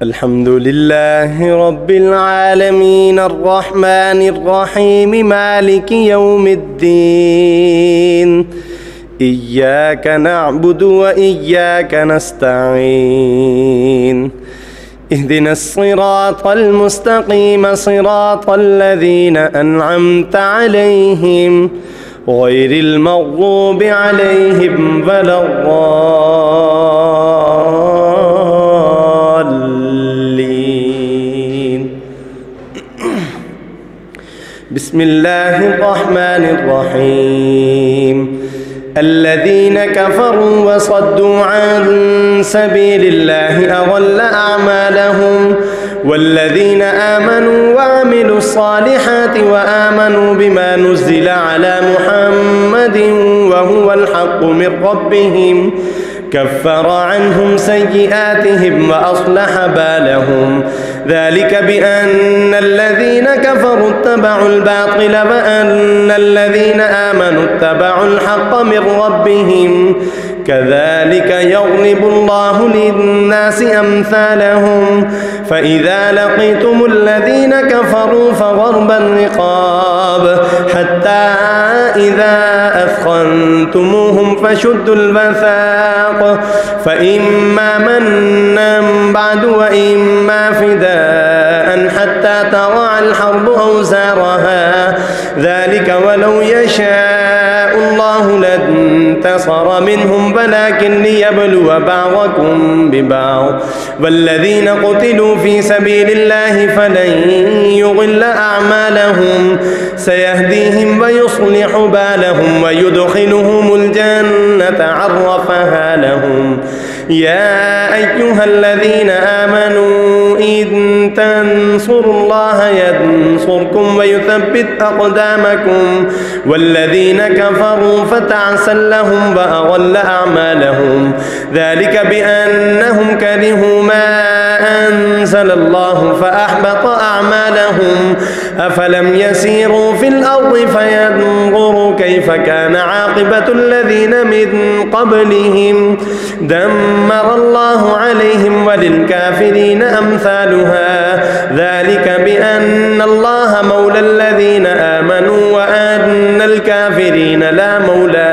الحمد لله رب العالمين الرحمن الرحيم مالك يوم الدين إياك نعبد وإياك نستعين اهدنا الصراط المستقيم صراط الذين أنعمت عليهم غير المغضوب عليهم ولا الضالين. بسم الله الرحمن الرحيم. الذين كفروا وصدوا عن سبيل الله أضل أعمالهم والذين آمنوا وعملوا الصالحات وآمنوا بما نزل على محمد وهو الحق من ربهم كفر عنهم سيئاتهم وأصلح بالهم ذلك بأن الذين كفروا اتبعوا الباطل وأن الذين آمنوا اتبعوا الحق من ربهم كذلك يضرب الله للناس أمثالهم فإذا لقيتم الذين كفروا فضرب الرقاب حتى إذا أثخنتموهم فشدوا الوثاق فإما منا بعد وإما فداء حتى تضع الحرب أوزارها ذلك ولو يشاء الله لانتصر منهم ولكن ليبلو بعضكم ببعض والذين قتلوا في سبيل الله فلن يضل أعمالهم سيهديهم ويصلح بالهم ويدخلهم الجنة عرفها لهم. يا أيها الذين آمنوا إن تنصروا الله ينصركم ويثبت أقدامكم والذين كفروا فتعسا لهم وأضل أعمالهم ذلك بأنهم كرهوا ما أنزل الله فأحبط أعمالهم أفلم يسيروا في الأرض فينظروا كيف كان عاقبة الذين من قبلهم دمر الله عليهم وللكافرين أمثالها ذلك بأن الله مولى الذين آمنوا وأن الكافرين لا مولى